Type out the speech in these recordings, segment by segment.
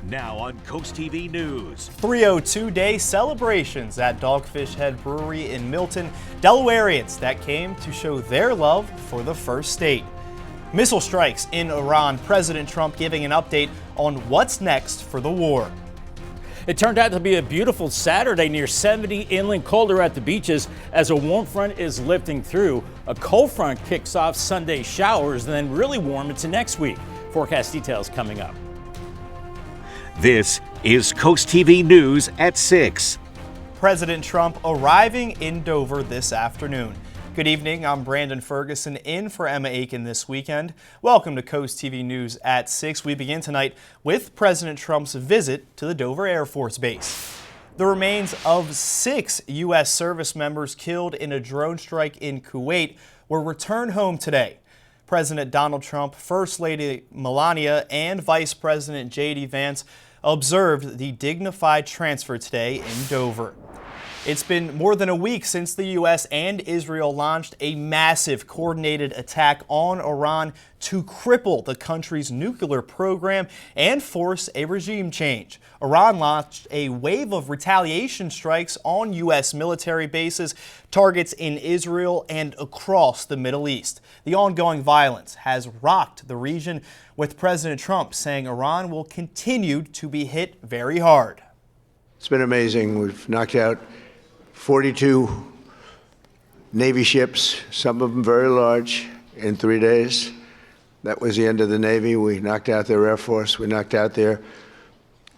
Now on CoastTV News. 302 day celebrations at Dogfish Head Brewery in Milton. Delawareans that came to show their love for the first state. Missile strikes in Iran. President Trump giving an update on what's next for the war. It turned out to be a beautiful Saturday, near 70, inland colder at the beaches as a warm front is lifting through. A cold front kicks off Sunday showers and then really warm into next week. Forecast details coming up. This is CoastTV News at 6. President Trump arriving in Dover this afternoon. Good evening, I'm Brandon Ferguson in for Emma Aiken this weekend. Welcome to CoastTV News at 6. We begin tonight with President Trump's visit to the Dover Air Force Base. The remains of 6 U.S. service members killed in a drone strike in Kuwait were returned home today. President Donald Trump, First Lady Melania, and Vice President J.D. Vance observed the dignified transfer today in Dover. It's been more than a week since the U.S. and Israel launched a massive coordinated attack on Iran to cripple the country's nuclear program and force a regime change. Iran launched a wave of retaliation strikes on U.S. military bases, targets in Israel and across the Middle East. The ongoing violence has rocked the region, with President Trump saying Iran will continue to be hit very hard. It's been amazing. We've knocked out 42 Navy ships, some of them very large, in 3 days. That was the end of the Navy. We knocked out their Air Force. We knocked out their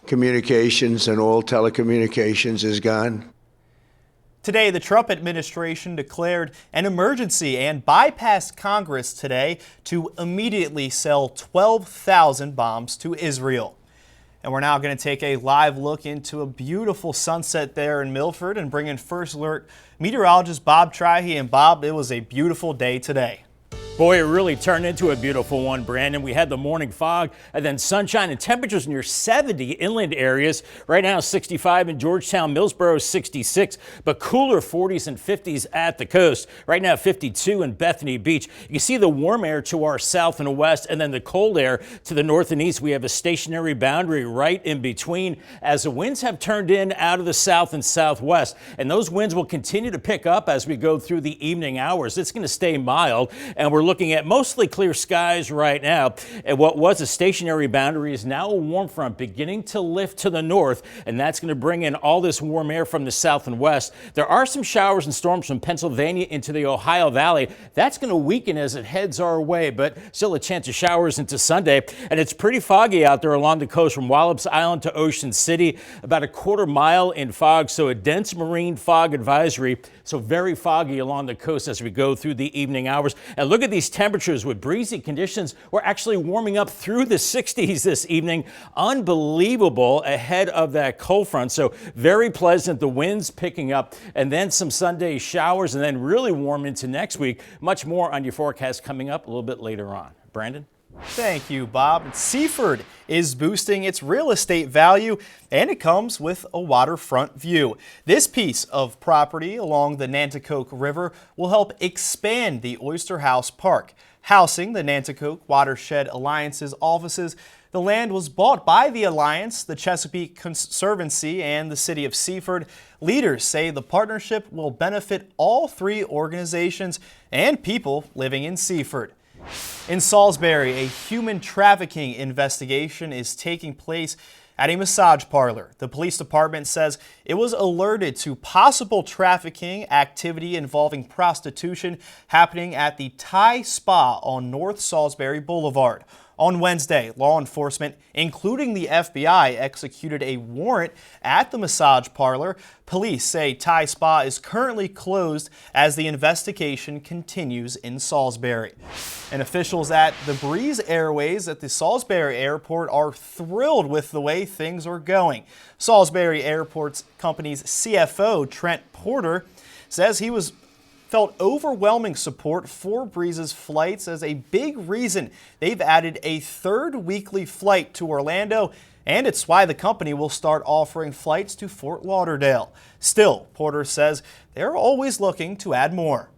communications, and all telecommunications is gone. Today, the Trump administration declared an emergency and bypassed Congress today to immediately sell 12,000 bombs to Israel. And we're now going to take a live look into a beautiful sunset there in Milford and bring in First Alert meteorologist Bob Trihey. And Bob, it was a beautiful day today. Boy, it really turned into a beautiful one, Brandon. We had the morning fog and then sunshine and temperatures near 70 inland areas. Right now, 65 in Georgetown, Millsboro, 66, but cooler 40s and 50s at the coast. Right now, 52 in Bethany Beach. You can see the warm air to our south and west, and then the cold air to the north and east. We have a stationary boundary right in between as the winds have turned in out of the south and southwest. And those winds will continue to pick up as we go through the evening hours. It's going to stay mild, and we're looking at mostly clear skies right now. And what was a stationary boundary is now a warm front beginning to lift to the north, and that's going to bring in all this warm air from the south and west. There are some showers and storms from Pennsylvania into the Ohio Valley. That's going to weaken as it heads our way, but still a chance of showers into Sunday. And it's pretty foggy out there along the coast from Wallops Island to Ocean City, about a quarter mile in fog, so a dense marine fog advisory. So very foggy along the coast as we go through the evening hours. And look at these temperatures with breezy conditions. We're actually warming up through the 60s this evening. Unbelievable ahead of that cold front. So very pleasant. The winds picking up, and then some Sunday showers, and then really warm into next week. Much more on your forecast coming up a little bit later on. Brandon? Thank you, Bob. Seaford is boosting its real estate value, and it comes with a waterfront view. This piece of property along the Nanticoke River will help expand the Oyster House Park, housing the Nanticoke Watershed Alliance's offices. The land was bought by the Alliance, the Chesapeake Conservancy, and the City of Seaford. Leaders say the partnership will benefit all 3 organizations and people living in Seaford. In Salisbury, a human trafficking investigation is taking place at a massage parlor. The police department says it was alerted to possible trafficking activity involving prostitution happening at the Thai Spa on North Salisbury Boulevard. On Wednesday, law enforcement, including the FBI, executed a warrant at the massage parlor. Police say Thai Spa is currently closed as the investigation continues in Salisbury. And officials at the Breeze Airways at the Salisbury Airport are thrilled with the way things are going. Salisbury Airport's company's CFO, Trent Porter, says he felt overwhelming support for Breeze's flights as a big reason they've added a 3rd weekly flight to Orlando, and it's why the company will start offering flights to Fort Lauderdale. Still, Porter says they're always looking to add more.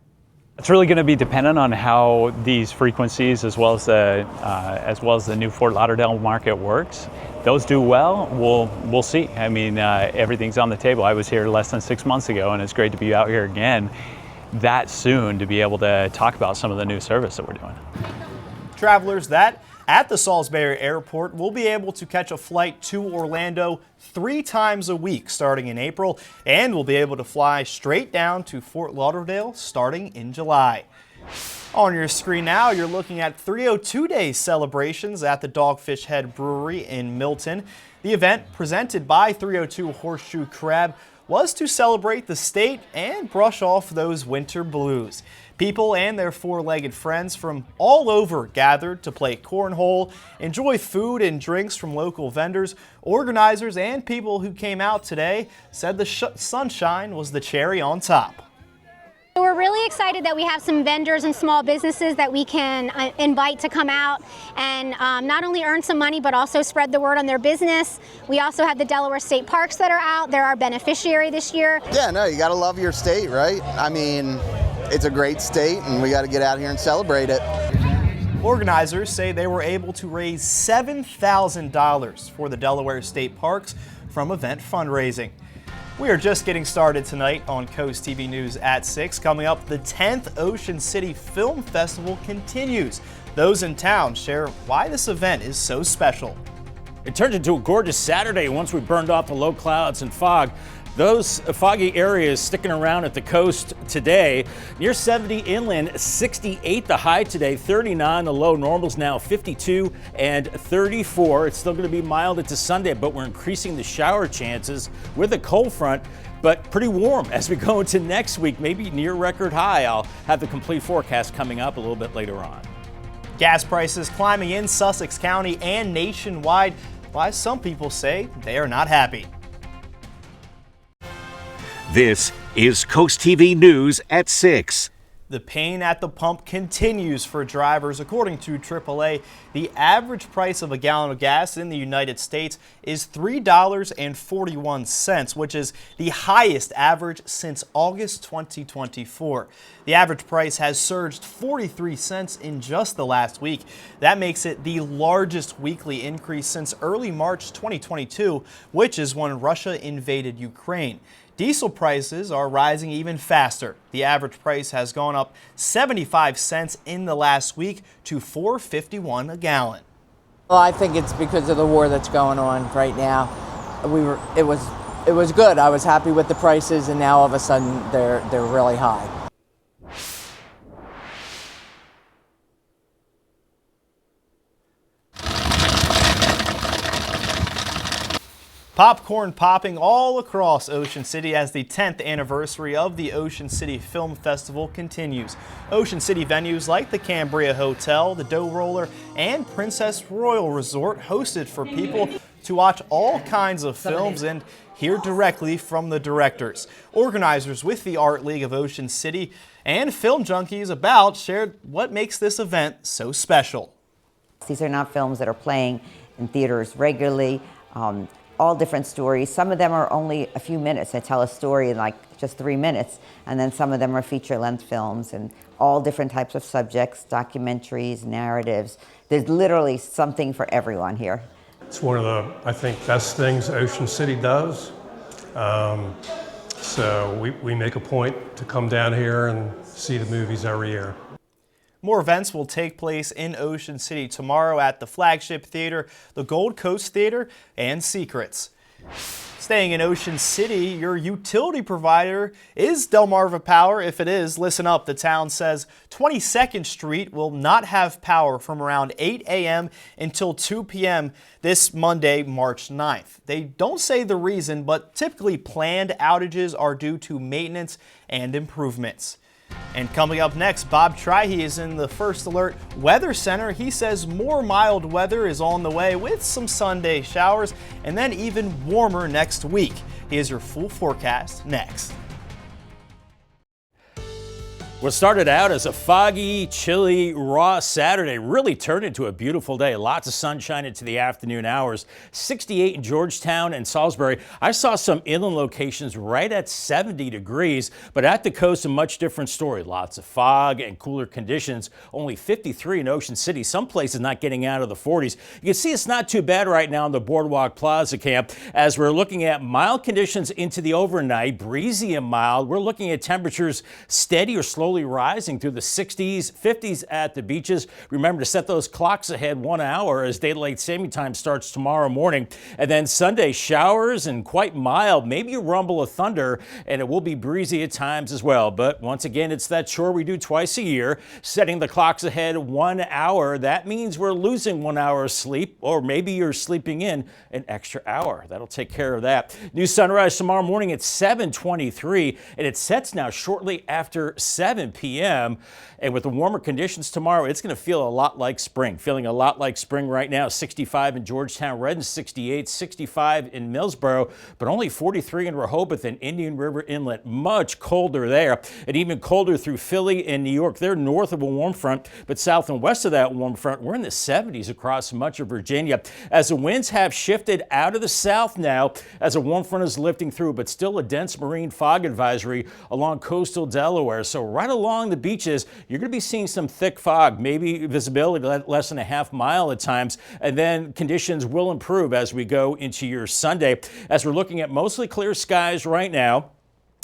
It's really going to be dependent on how these frequencies, as well as the new Fort Lauderdale market works. Those do well, we'll see. I mean, everything's on the table. I was here less than 6 months ago, and it's great to be out here again that soon to be able to talk about some of the new service that we're doing. Travelers that at the Salisbury Airport will be able to catch a flight to Orlando 3 times a week starting in April, and will be able to fly straight down to Fort Lauderdale starting in July. On your screen now, you're looking at 302 Day celebrations at the Dogfish Head Brewery in Milton. The event, presented by 302 Horseshoe Crab, was to celebrate the state and brush off those winter blues. People and their four-legged friends from all over gathered to play cornhole, enjoy food and drinks from local vendors. Organizers and people who came out today said the sunshine was the cherry on top. We're really excited that we have some vendors and small businesses that we can invite to come out and not only earn some money but also spread the word on their business. We also have the Delaware State Parks that are out. They're our beneficiary this year. Yeah, no, you got to love your state, right? I mean, it's a great state and we got to get out here and celebrate it. Organizers say they were able to raise $7,000 for the Delaware State Parks from event fundraising. We are just getting started tonight on Coast TV News at 6. Coming up, the 10th Ocean City Film Festival continues. Those in town share why this event is so special. It turned into a gorgeous Saturday once we burned off the low clouds and fog. Those foggy areas sticking around at the coast today. Near 70 inland, 68 the high today, 39 the low. Normals now 52 and 34. It's still going to be mild into Sunday, but we're increasing the shower chances with a cold front, but pretty warm as we go into next week, maybe near record high. I'll have the complete forecast coming up a little bit later on. Gas prices climbing in Sussex County and nationwide. Why some people say they are not happy. This is Coast TV News at 6. The pain at the pump continues for drivers. According to AAA, the average price of a gallon of gas in the United States is $3.41, which is the highest average since August 2024. The average price has surged 43 cents in just the last week. That makes it the largest weekly increase since early March 2022, which is when Russia invaded Ukraine. Diesel prices are rising even faster. The average price has gone up 75 cents in the last week to $4.51 a gallon. Well, I think it's because of the war that's going on right now. It was good. I was happy with the prices, and now all of a sudden they're really high. Popcorn popping all across Ocean City as the 10th anniversary of the Ocean City Film Festival continues. Ocean City venues like the Cambria Hotel, the Dough Roller, and Princess Royal Resort hosted for people to watch all kinds of films and hear directly from the directors. Organizers with the Art League of Ocean City and Film Junkies About shared what makes this event so special. These are not films that are playing in theaters regularly. All different stories. Some of them are only a few minutes. They tell a story in like just 3 minutes. And then some of them are feature-length films and all different types of subjects, documentaries, narratives. There's literally something for everyone here. It's one of the, I think, best things Ocean City does. So we make a point to come down here and see the movies every year. More events will take place in Ocean City tomorrow at the Flagship Theater, the Gold Coast Theater, and Secrets. Staying in Ocean City, your utility provider is Delmarva Power. If it is, listen up. The town says 22nd Street will not have power from around 8 a.m. until 2 p.m. this Monday, March 9th. They don't say the reason, but typically planned outages are due to maintenance and improvements. And coming up next, Bob Trihey is in the First Alert Weather Center. He says more mild weather is on the way with some Sunday showers and then even warmer next week. Here's your full forecast next. What started out as a foggy, chilly, raw Saturday really turned into a beautiful day. Lots of sunshine into the afternoon hours. 68 in Georgetown and Salisbury. I saw some inland locations right at 70 degrees, but at the coast, a much different story. Lots of fog and cooler conditions. Only 53 in Ocean City. Some places not getting out of the 40s. You can see it's not too bad right now in the Boardwalk Plaza camp as we're looking at mild conditions into the overnight, breezy and mild. We're looking at temperatures steady or slowly rising through the 60s, 50s at the beaches. Remember to set those clocks ahead 1 hour as daylight saving time starts tomorrow morning. And then Sunday, showers and quite mild, maybe a rumble of thunder, and it will be breezy at times as well. But once again, it's that chore we do twice a year, setting the clocks ahead 1 hour. That means we're losing 1 hour of sleep, or maybe you're sleeping in an extra hour. That'll take care of that. New sunrise tomorrow morning at 7:23, and it sets now shortly after 7 p.m. And with the warmer conditions tomorrow, it's going to feel a lot like spring. Feeling a lot like spring right now. 65 in Georgetown, Redden 68, 65 in Millsboro, but only 43 in Rehoboth and Indian River Inlet. Much colder there, and even colder through Philly and New York. They're north of a warm front, but south and west of that warm front, we're in the 70s across much of Virginia. As the winds have shifted out of the south now, as a warm front is lifting through, but still a dense marine fog advisory along coastal Delaware. So right along the beaches, you're going to be seeing some thick fog, maybe visibility less than a half mile at times, and then conditions will improve as we go into your Sunday. As we're looking at mostly clear skies right now,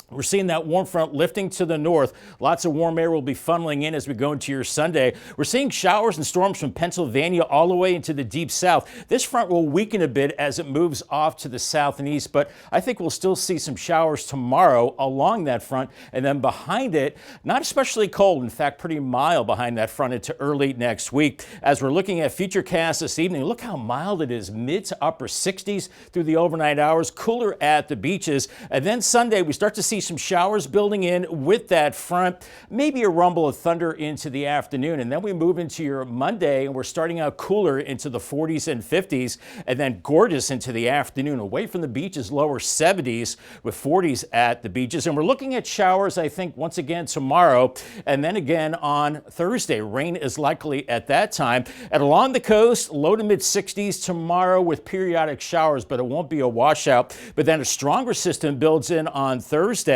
we're seeing that warm front lifting to the north. Lots of warm air will be funneling in as we go into your Sunday. We're seeing showers and storms from Pennsylvania all the way into the deep south. This front will weaken a bit as it moves off to the south and east, but I think we'll still see some showers tomorrow along that front. And then behind it, not especially cold. In fact, pretty mild behind that front into early next week. As we're looking at futurecast this evening, look how mild it is. Mid to upper 60s through the overnight hours. Cooler at the beaches. And then Sunday, we start to see some showers building in with that front, maybe a rumble of thunder into the afternoon. And then we move into your Monday and we're starting out cooler into the 40s and 50s, and then gorgeous into the afternoon. Away from the beaches, lower 70s with 40s at the beaches. And we're looking at showers, I think, once again tomorrow, and then again on Thursday. Rain is likely at that time. And along the coast, low to mid 60s tomorrow with periodic showers, but it won't be a washout. But then a stronger system builds in on Thursday.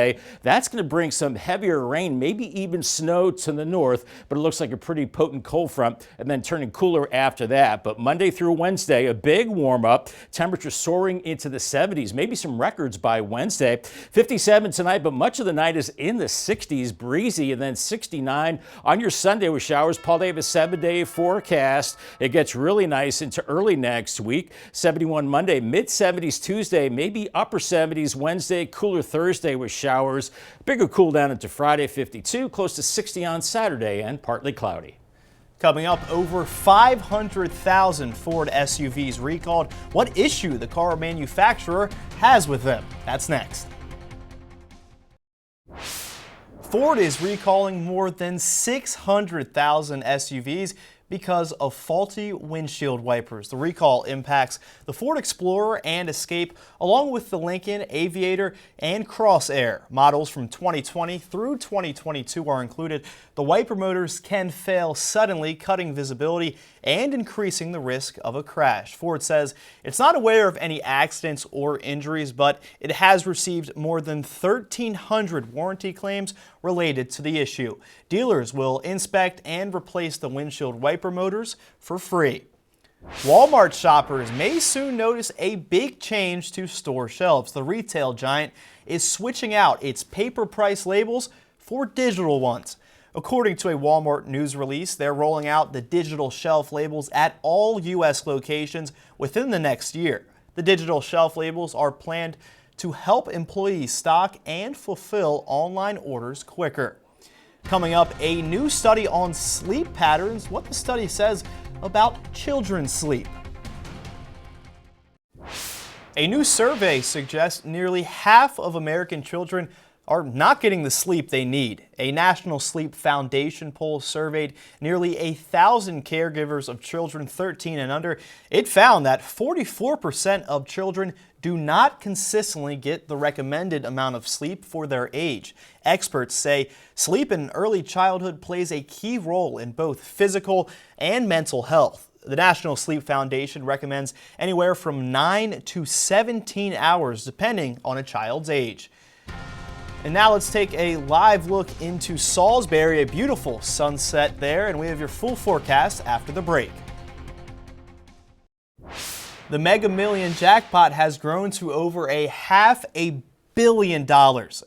That's going to bring some heavier rain, maybe even snow to the north, but it looks like a pretty potent cold front, and then turning cooler after that. But Monday through Wednesday, a big warm up, temperatures soaring into the 70s, maybe some records by Wednesday. 57 tonight, but much of the night is in the 60s, breezy, and then 69 on your Sunday with showers. Paul Davis 7-day forecast. It gets really nice into early next week. 71 Monday, mid 70s Tuesday, maybe upper 70s Wednesday, cooler Thursday with showers. Bigger cool down into Friday, 52, close to 60 on Saturday, and partly cloudy. Coming up, over 500,000 Ford SUVs recalled. What issue the car manufacturer has with them? That's next. Ford is recalling more than 600,000 SUVs because of faulty windshield wipers. The recall impacts the Ford Explorer and Escape, along with the Lincoln Aviator and Crosshair. Models from 2020 through 2022 are included. The wiper motors can fail suddenly, cutting visibility and increasing the risk of a crash. Ford says it's not aware of any accidents or injuries, but it has received more than 1,300 warranty claims related to the issue. Dealers will inspect and replace the windshield wiper motors for free. Walmart shoppers may soon notice a big change to store shelves. The retail giant is switching out its paper price labels for digital ones. According to a Walmart news release, they're rolling out the digital shelf labels at all U.S. locations within the next year. The digital shelf labels are planned to help employees stock and fulfill online orders quicker. Coming up, a new study on sleep patterns, what the study says about children's sleep. A new survey suggests nearly half of American children are not getting the sleep they need. A National Sleep Foundation poll surveyed nearly 1,000 caregivers of children 13 and under. It found that 44% of children do not consistently get the recommended amount of sleep for their age. Experts say sleep in early childhood plays a key role in both physical and mental health. The National Sleep Foundation recommends anywhere from 9 to 17 hours depending on a child's age. And now let's take a live look into Salisbury, a beautiful sunset there, and we have your full forecast after the break. The Mega Million jackpot has grown to over $500 million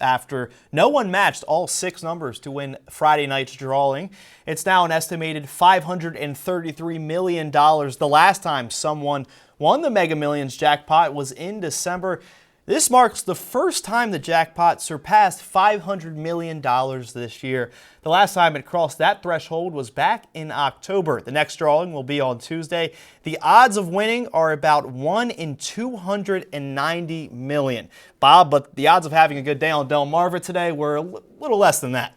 after no one matched all 6 numbers to win Friday night's drawing. It's now an estimated $533 million. The last time someone won the Mega Millions jackpot was in December. This marks the first time the jackpot surpassed $500 million this year. The last time it crossed that threshold was back in October. The next drawing will be on Tuesday. The odds of winning are about 1 in 290 million. Bob, but the odds of having a good day on Delmarva today were a little less than that.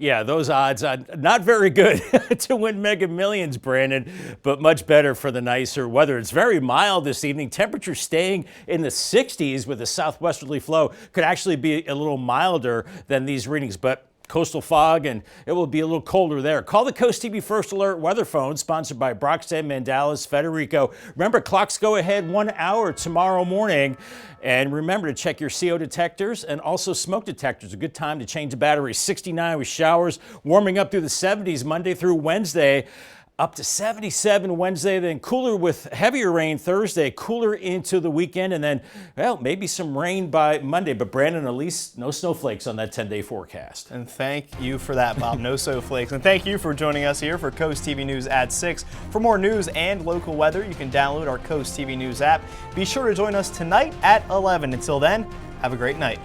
Yeah, those odds are not very good to win Mega Millions, Brandon, but much better for the nicer weather. It's very mild this evening. Temperatures staying in the 60s with a southwesterly flow. Could actually be a little milder than these readings, but coastal fog, and it will be a little colder there. Call the Coast TV First Alert weather phone, sponsored by Brockstead, Mandalas, Federico. Remember, clocks go ahead 1 hour tomorrow morning. And remember to check your CO detectors and also smoke detectors. A good time to change the battery. 69 with showers, warming up through the 70s Monday through Wednesday. Up to 77 Wednesday, then cooler with heavier rain Thursday, cooler into the weekend, and then, well, maybe some rain by Monday. But Brandon, at least no snowflakes on that 10-day forecast. And thank you for that, Bob. No snowflakes. And thank you for joining us here for Coast TV News at 6. For more news and local weather, you can download our Coast TV News app. Be sure to join us tonight at 11. Until then, have a great night.